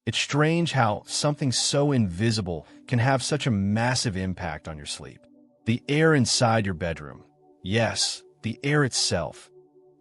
It's strange how something so invisible can have such a massive impact on your sleep. The air inside your bedroom, yes, the air itself,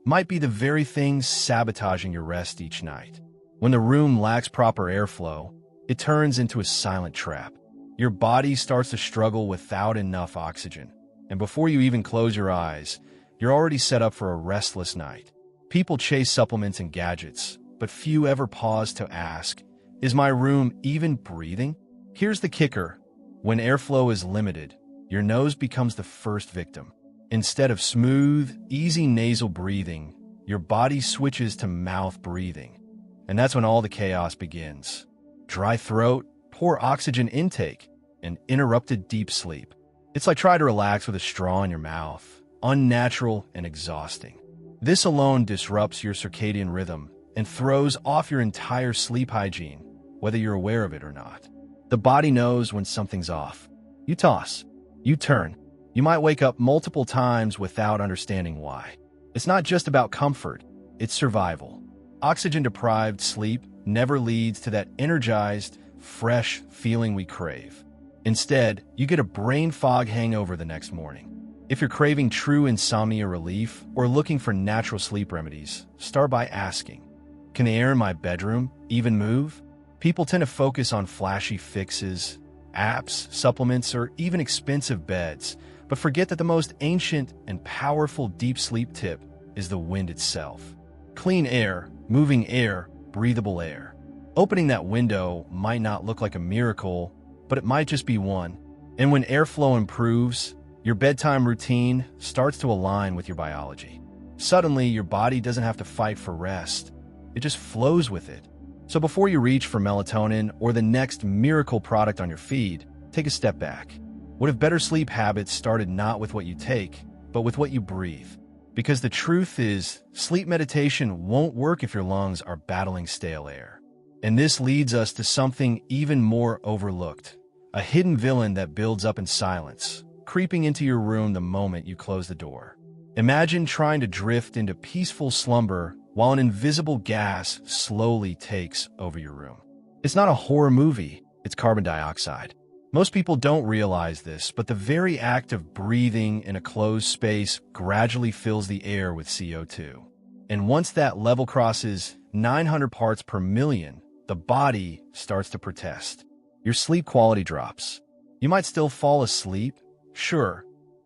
might be the very thing sabotaging your rest each night. When the room lacks proper airflow, it turns into a silent trap. Your body starts to struggle without enough oxygen, and before you even close your eyes, you're already set up for a restless night. People chase supplements and gadgets, but few ever pause to ask, is my room even breathing? Here's the kicker. When airflow is limited, your nose becomes the first victim. Instead of smooth, easy nasal breathing, your body switches to mouth breathing. And that's when all the chaos begins. Dry throat, poor oxygen intake, and interrupted deep sleep. It's like trying to relax with a straw in your mouth, unnatural and exhausting. This alone disrupts your circadian rhythm and throws off your entire sleep hygiene, whether you're aware of it or not. The body knows when something's off. You toss, you turn. You might wake up multiple times without understanding why. It's not just about comfort, it's survival. Oxygen-deprived sleep never leads to that energized, fresh feeling we crave. Instead, you get a brain fog hangover the next morning. If you're craving true insomnia relief or looking for natural sleep remedies, start by asking, can the air in my bedroom even move? People tend to focus on flashy fixes, apps, supplements, or even expensive beds, but forget that the most ancient and powerful deep sleep tip is the wind itself. Clean air, moving air, breathable air. Opening that window might not look like a miracle, but it might just be one. And when airflow improves, your bedtime routine starts to align with your biology. Suddenly, your body doesn't have to fight for rest. It just flows with it. So before you reach for melatonin or the next miracle product on your feed, take a step back. What if better sleep habits started not with what you take, but with what you breathe? Because the truth is, sleep meditation won't work if your lungs are battling stale air. And this leads us to something even more overlooked, a hidden villain that builds up in silence, creeping into your room the moment you close the door. Imagine trying to drift into peaceful slumber while an invisible gas slowly takes over your room. It's not a horror movie, it's carbon dioxide. Most people don't realize this, but the very act of breathing in a closed space gradually fills the air with CO2. And once that level crosses 900 parts per million, the body starts to protest. Your sleep quality drops. You might still fall asleep, sure,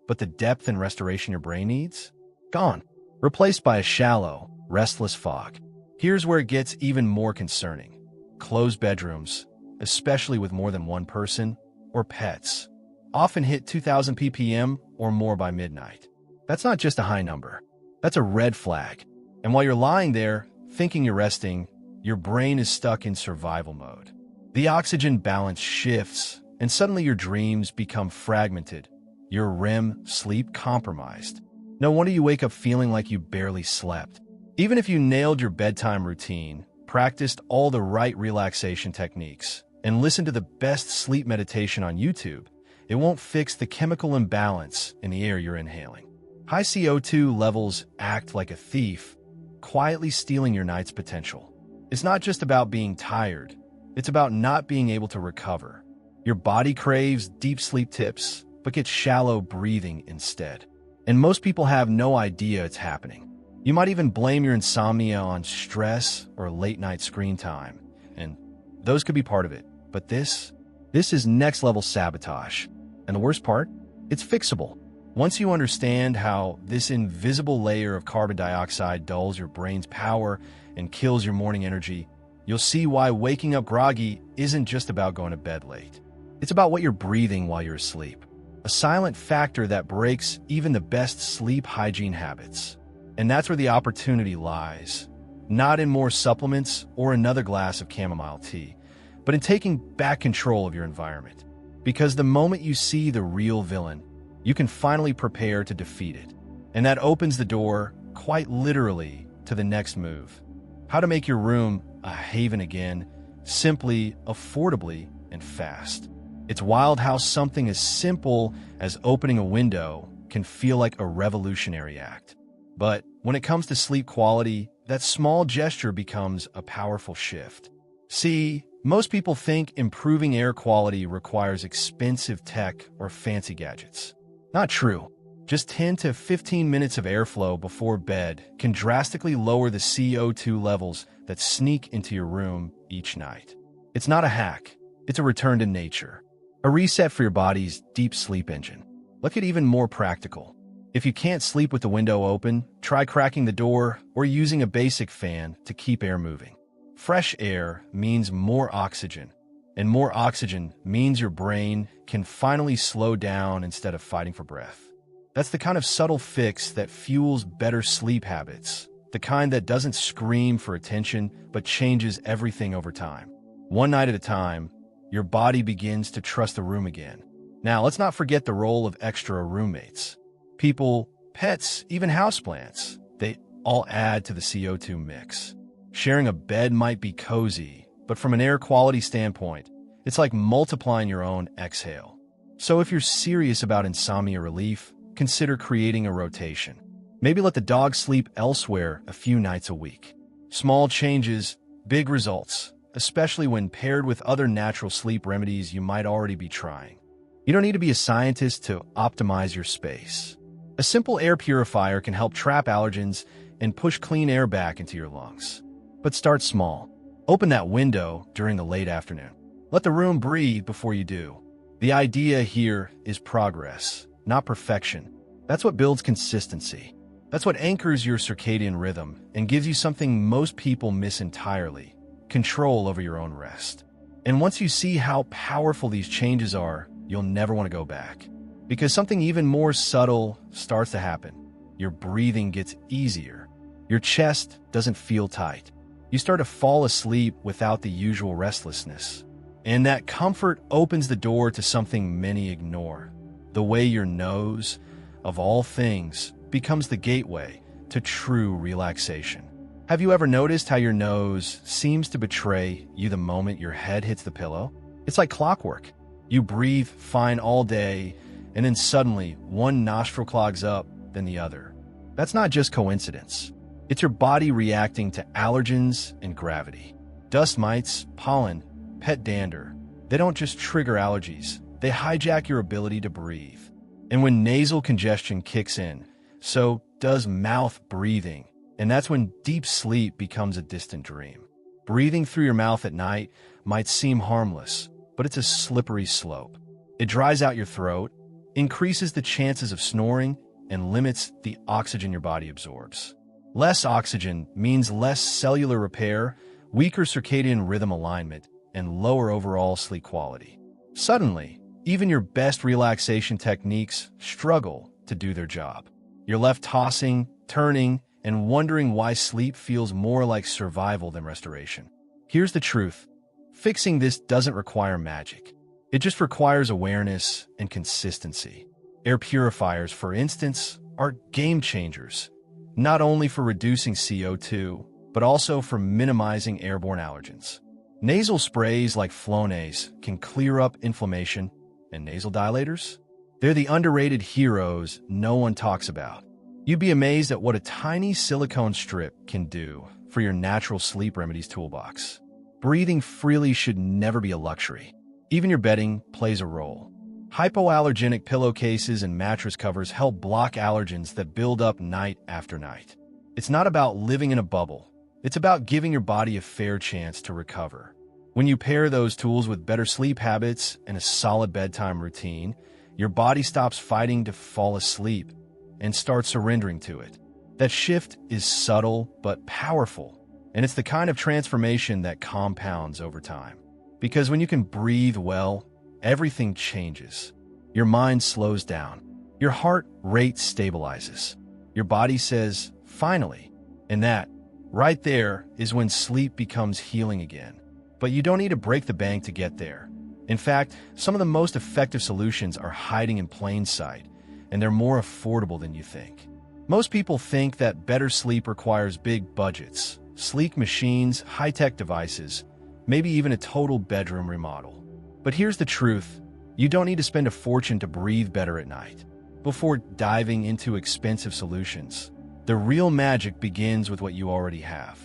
but the depth and restoration your brain needs? Gone. Replaced by a shallow, restless fog. Here's where it gets even more concerning. Closed bedrooms, especially with more than one person, or pets, often hit 2000 ppm or more by midnight. That's not just a high number. That's a red flag. And while you're lying there, thinking you're resting, your brain is stuck in survival mode. The oxygen balance shifts, and suddenly your dreams become fragmented, your REM sleep compromised. No wonder you wake up feeling like you barely slept. Even if you nailed your bedtime routine, practiced all the right relaxation techniques, and listened to the best sleep meditation on YouTube, it won't fix the chemical imbalance in the air you're inhaling. High CO2 levels act like a thief, quietly stealing your night's potential. It's not just about being tired, it's about not being able to recover. Your body craves deep sleep tips, but gets shallow breathing instead. And most people have no idea it's happening. You might even blame your insomnia on stress or late night screen time, and those could be part of it. But this is next level sabotage. And the worst part? It's fixable. Once you understand how this invisible layer of carbon dioxide dulls your brain's power and kills your morning energy, you'll see why waking up groggy isn't just about going to bed late. It's about what you're breathing while you're asleep. A silent factor that breaks even the best sleep hygiene habits. And that's where the opportunity lies. Not in more supplements or another glass of chamomile tea, but in taking back control of your environment. Because the moment you see the real villain, you can finally prepare to defeat it. And that opens the door, quite literally, to the next move. How to make your room a haven again, simply, affordably, and fast. It's wild how something as simple as opening a window can feel like a revolutionary act. But when it comes to sleep quality, that small gesture becomes a powerful shift. See, Most people think improving air quality requires expensive tech or fancy gadgets. Not true. Just 10 to 15 minutes of airflow before bed can drastically lower the CO2 levels that sneak into your room each night. It's not a hack. It's a return to nature. A reset for your body's deep sleep engine. Let's get even more practical. If you can't sleep with the window open, try cracking the door or using a basic fan to keep air moving. Fresh air means more oxygen, and more oxygen means your brain can finally slow down instead of fighting for breath. That's the kind of subtle fix that fuels better sleep habits, the kind that doesn't scream for attention but changes everything over time. One night at a time, your body begins to trust the room again. Now, let's not forget the role of extra roommates. People, pets, even houseplants, they all add to the CO2 mix. Sharing a bed might be cozy, but from an air quality standpoint, it's like multiplying your own exhale. So if you're serious about insomnia relief, consider creating a rotation. Maybe let the dog sleep elsewhere a few nights a week. Small changes, big results, especially when paired with other natural sleep remedies you might already be trying. You don't need to be a scientist to optimize your space. A simple air purifier can help trap allergens and push clean air back into your lungs. But start small. Open that window during the late afternoon. Let the room breathe before you do. The idea here is progress, not perfection. That's what builds consistency. That's what anchors your circadian rhythm and gives you something most people miss entirely: control over your own rest. And once you see how powerful these changes are, you'll never want to go back. Because something even more subtle starts to happen. Your breathing gets easier. Your chest doesn't feel tight. You start to fall asleep without the usual restlessness. And that comfort opens the door to something many ignore: the way your nose, of all things, becomes the gateway to true relaxation. Have you ever noticed how your nose seems to betray you the moment your head hits the pillow? It's like clockwork. You breathe fine all day, and then suddenly one nostril clogs up, then the other. That's not just coincidence. It's your body reacting to allergens and gravity. Dust mites, pollen, pet dander. They don't just trigger allergies. They hijack your ability to breathe. And when nasal congestion kicks in, so does mouth breathing. And that's when deep sleep becomes a distant dream. Breathing through your mouth at night might seem harmless, but it's a slippery slope. It dries out your throat, increases the chances of snoring, and limits the oxygen your body absorbs. Less oxygen means less cellular repair, weaker circadian rhythm alignment, and lower overall sleep quality. Suddenly, even your best relaxation techniques struggle to do their job. You're left tossing, turning, and wondering why sleep feels more like survival than restoration. Here's the truth. Fixing this doesn't require magic. It just requires awareness and consistency. Air purifiers, for instance, are game changers, not only for reducing CO2, but also for minimizing airborne allergens. Nasal sprays like Flonase can clear up inflammation, and nasal dilators? They're the underrated heroes no one talks about. You'd be amazed at what a tiny silicone strip can do for your natural sleep remedies toolbox. Breathing freely should never be a luxury. Even your bedding plays a role. Hypoallergenic pillowcases and mattress covers help block allergens that build up night after night. It's not about living in a bubble. It's about giving your body a fair chance to recover. When you pair those tools with better sleep habits and a solid bedtime routine, your body stops fighting to fall asleep and starts surrendering to it. That shift is subtle but powerful, and it's the kind of transformation that compounds over time. Because when you can breathe well, everything changes. Your mind slows down. Your heart rate stabilizes. Your body says, finally. And that, right there, is when sleep becomes healing again. But you don't need to break the bank to get there. In fact, some of the most effective solutions are hiding in plain sight, and they're more affordable than you think. Most people think that better sleep requires big budgets, sleek machines, high-tech devices, maybe even a total bedroom remodel. But here's the truth. You don't need to spend a fortune to breathe better at night. Before diving into expensive solutions, the real magic begins with what you already have.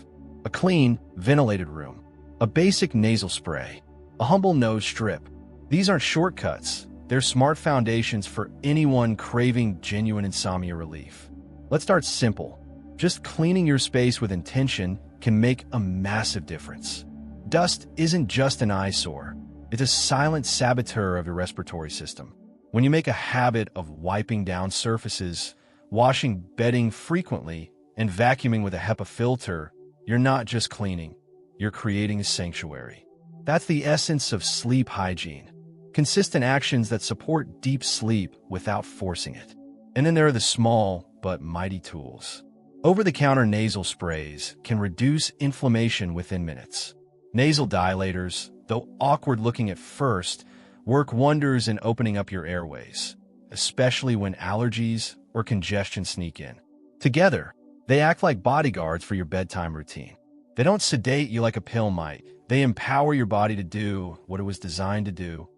A clean, ventilated room. A basic nasal spray, a humble nose strip. These aren't shortcuts. They're smart foundations for anyone craving genuine insomnia relief. Let's start simple. Just cleaning your space with intention can make a massive difference. Dust isn't just an eyesore. It's a silent saboteur of your respiratory system. When you make a habit of wiping down surfaces, washing bedding frequently, and vacuuming with a HEPA filter, you're not just cleaning, you're creating a sanctuary. That's the essence of sleep hygiene. Consistent actions that support deep sleep without forcing it. And then there are the small but mighty tools. Over-the-counter nasal sprays can reduce inflammation within minutes. Nasal dilators, though awkward-looking at first, work wonders in opening up your airways, especially when allergies or congestion sneak in. Together, they act like bodyguards for your bedtime routine. They don't sedate you like a pill might. They empower your body to do what it was designed to do: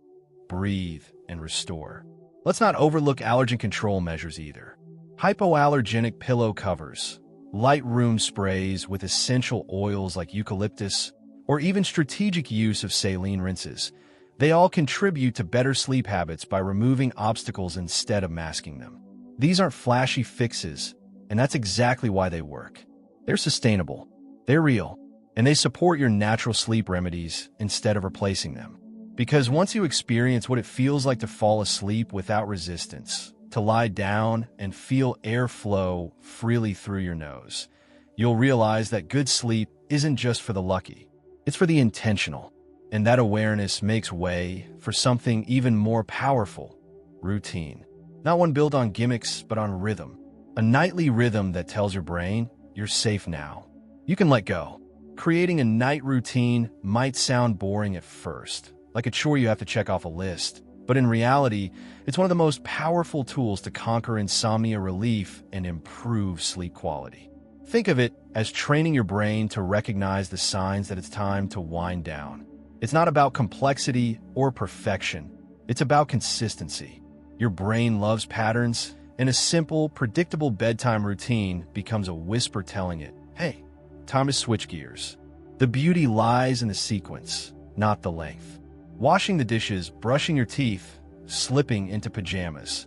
breathe and restore. Let's not overlook allergen control measures either. Hypoallergenic pillow covers, light room sprays with essential oils like eucalyptus, or even strategic use of saline rinses. They all contribute to better sleep habits by removing obstacles instead of masking them. These aren't flashy fixes, and that's exactly why they work. They're sustainable, they're real, and they support your natural sleep remedies instead of replacing them. Because once you experience what it feels like to fall asleep without resistance, to lie down and feel air flow freely through your nose, you'll realize that good sleep isn't just for the lucky, it's for the intentional. And that awareness makes way for something even more powerful: routine. Not one built on gimmicks, but on rhythm. A nightly rhythm that tells your brain, you're safe now. You can let go. Creating a night routine might sound boring at first, like a chore you have to check off a list. But in reality, it's one of the most powerful tools to conquer insomnia relief and improve sleep quality. Think of it as training your brain to recognize the signs that it's time to wind down. It's not about complexity or perfection. It's about consistency. Your brain loves patterns, and a simple, predictable bedtime routine becomes a whisper telling it, hey, time to switch gears. The beauty lies in the sequence, not the length. Washing the dishes, brushing your teeth, slipping into pajamas.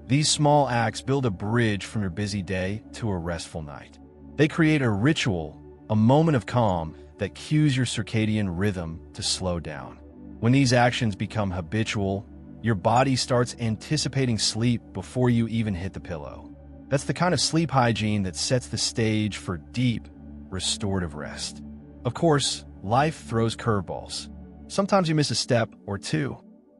These small acts build a bridge from your busy day to a restful night. They create a ritual, a moment of calm that cues your circadian rhythm to slow down. When these actions become habitual, your body starts anticipating sleep before you even hit the pillow. That's the kind of sleep hygiene that sets the stage for deep, restorative rest. Of course, life throws curveballs. Sometimes you miss a step or two.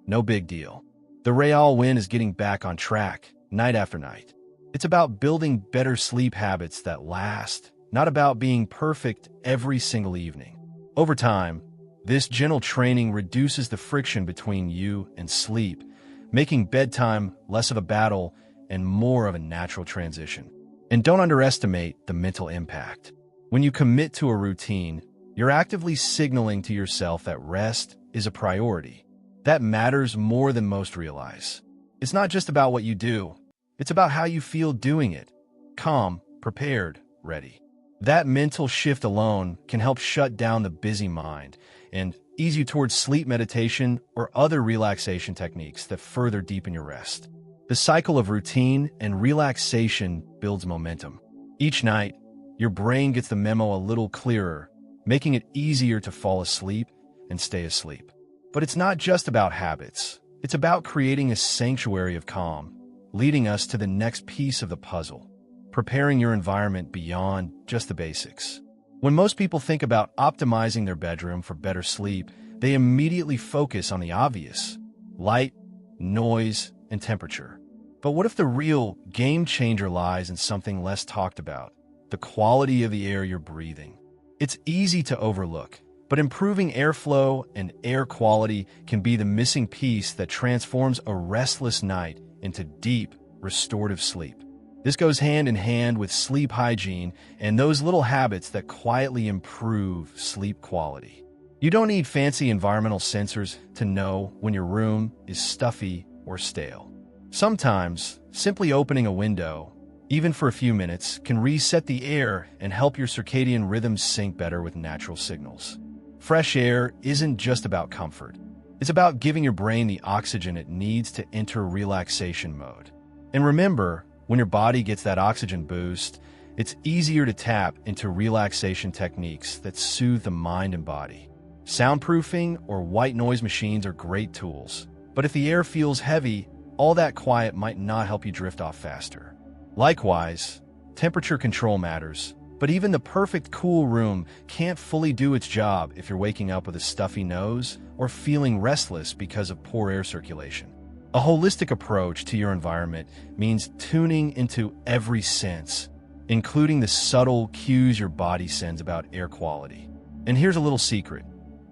No big deal. The real win is getting back on track, night after night. It's about building better sleep habits that last, not about being perfect every single evening. Over time, this gentle training reduces the friction between you and sleep, making bedtime less of a battle and more of a natural transition. And don't underestimate the mental impact. When you commit to a routine, you're actively signaling to yourself that rest is a priority. That matters more than most realize. It's not just about what you do. It's about how you feel doing it. Calm, prepared, ready. That mental shift alone can help shut down the busy mind and ease you towards sleep meditation or other relaxation techniques that further deepen your rest. The cycle of routine and relaxation builds momentum. Each night, your brain gets the memo a little clearer, making it easier to fall asleep and stay asleep. But it's not just about habits. It's about creating a sanctuary of calm, leading us to the next piece of the puzzle: preparing your environment beyond just the basics. When most people think about optimizing their bedroom for better sleep, they immediately focus on the obvious: light, noise, and temperature. But what if the real game changer lies in something less talked about: the quality of the air you're breathing? It's easy to overlook, but improving airflow and air quality can be the missing piece that transforms a restless night into deep, restorative sleep. This goes hand in hand with sleep hygiene and those little habits that quietly improve sleep quality. You don't need fancy environmental sensors to know when your room is stuffy or stale. Sometimes, simply opening a window, even for a few minutes, can reset the air and help your circadian rhythms sync better with natural signals. Fresh air isn't just about comfort. It's about giving your brain the oxygen it needs to enter relaxation mode. And remember, when your body gets that oxygen boost, it's easier to tap into relaxation techniques that soothe the mind and body. Soundproofing or white noise machines are great tools, but if the air feels heavy, all that quiet might not help you drift off faster. Likewise, temperature control matters, but even the perfect cool room can't fully do its job if you're waking up with a stuffy nose or feeling restless because of poor air circulation. A holistic approach to your environment means tuning into every sense, including the subtle cues your body sends about air quality. And here's a little secret.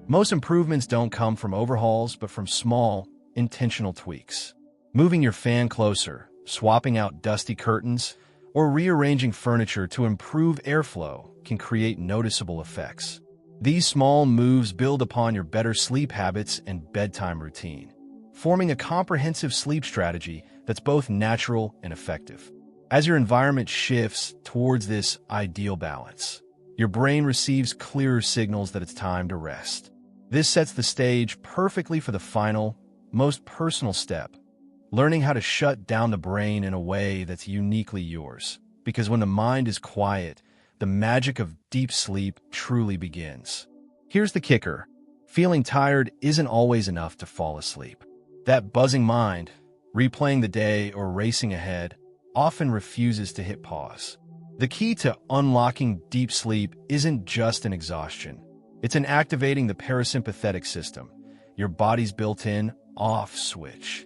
Most improvements don't come from overhauls, but from small, intentional tweaks. Moving your fan closer, swapping out dusty curtains, or rearranging furniture to improve airflow can create noticeable effects. These small moves build upon your better sleep habits and bedtime routine, forming a comprehensive sleep strategy that's both natural and effective. As your environment shifts towards this ideal balance, your brain receives clearer signals that it's time to rest. This sets the stage perfectly for the final, most personal step, learning how to shut down the brain in a way that's uniquely yours. Because when the mind is quiet, the magic of deep sleep truly begins. Here's the kicker. Feeling tired isn't always enough to fall asleep. That buzzing mind, replaying the day or racing ahead, often refuses to hit pause. The key to unlocking deep sleep isn't just an exhaustion. It's in activating the parasympathetic system, your body's built-in off switch.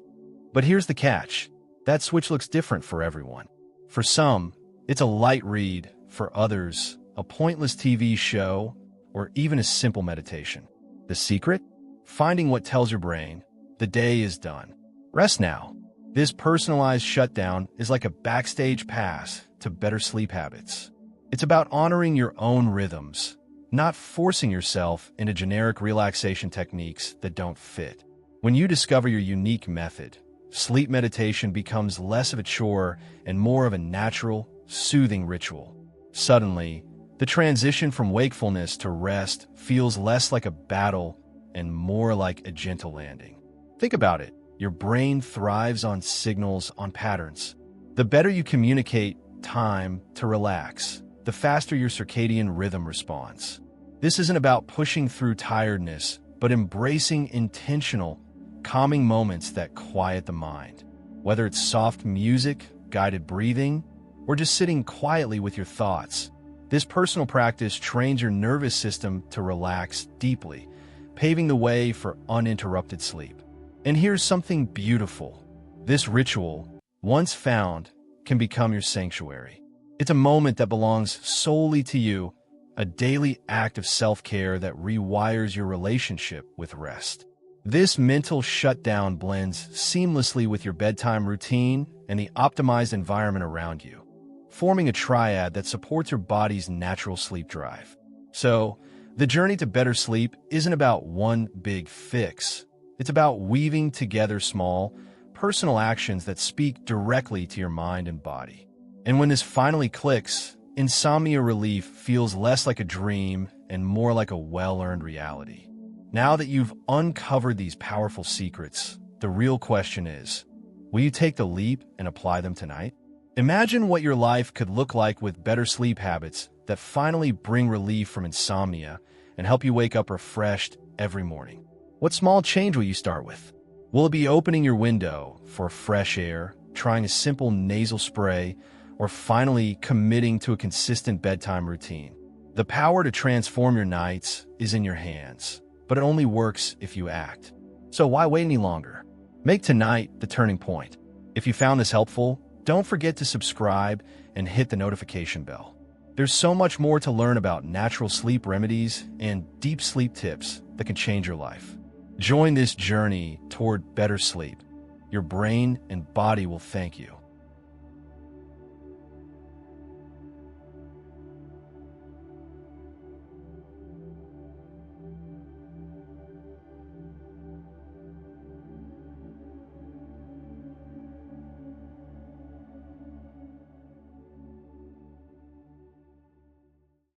But here's the catch. That switch looks different for everyone. For some, it's a light read. For others, a pointless TV show, or even a simple meditation. The secret? Finding what tells your brain, the day is done. Rest now. This personalized shutdown is like a backstage pass to better sleep habits. It's about honoring your own rhythms, not forcing yourself into generic relaxation techniques that don't fit. When you discover your unique method, sleep meditation becomes less of a chore and more of a natural, soothing ritual. Suddenly, the transition from wakefulness to rest feels less like a battle and more like a gentle landing. Think about it. Your brain thrives on signals, on patterns. The better you communicate time to relax, the faster your circadian rhythm responds. This isn't about pushing through tiredness, but embracing intentional, calming moments that quiet the mind. Whether it's soft music, guided breathing, or just sitting quietly with your thoughts, this personal practice trains your nervous system to relax deeply, paving the way for uninterrupted sleep. And here's something beautiful. This ritual, once found, can become your sanctuary. It's a moment that belongs solely to you, a daily act of self-care that rewires your relationship with rest. This mental shutdown blends seamlessly with your bedtime routine and the optimized environment around you, forming a triad that supports your body's natural sleep drive. So, the journey to better sleep isn't about one big fix. It's about weaving together small, personal actions that speak directly to your mind and body. And when this finally clicks, insomnia relief feels less like a dream and more like a well-earned reality. Now that you've uncovered these powerful secrets, the real question is, will you take the leap and apply them tonight? Imagine what your life could look like with better sleep habits that finally bring relief from insomnia and help you wake up refreshed every morning. What small change will you start with? Will it be opening your window for fresh air, trying a simple nasal spray, or finally committing to a consistent bedtime routine? The power to transform your nights is in your hands, but it only works if you act. So why wait any longer? Make tonight the turning point. If you found this helpful, don't forget to subscribe and hit the notification bell. There's so much more to learn about natural sleep remedies and deep sleep tips that can change your life. Join this journey toward better sleep. Your brain and body will thank you.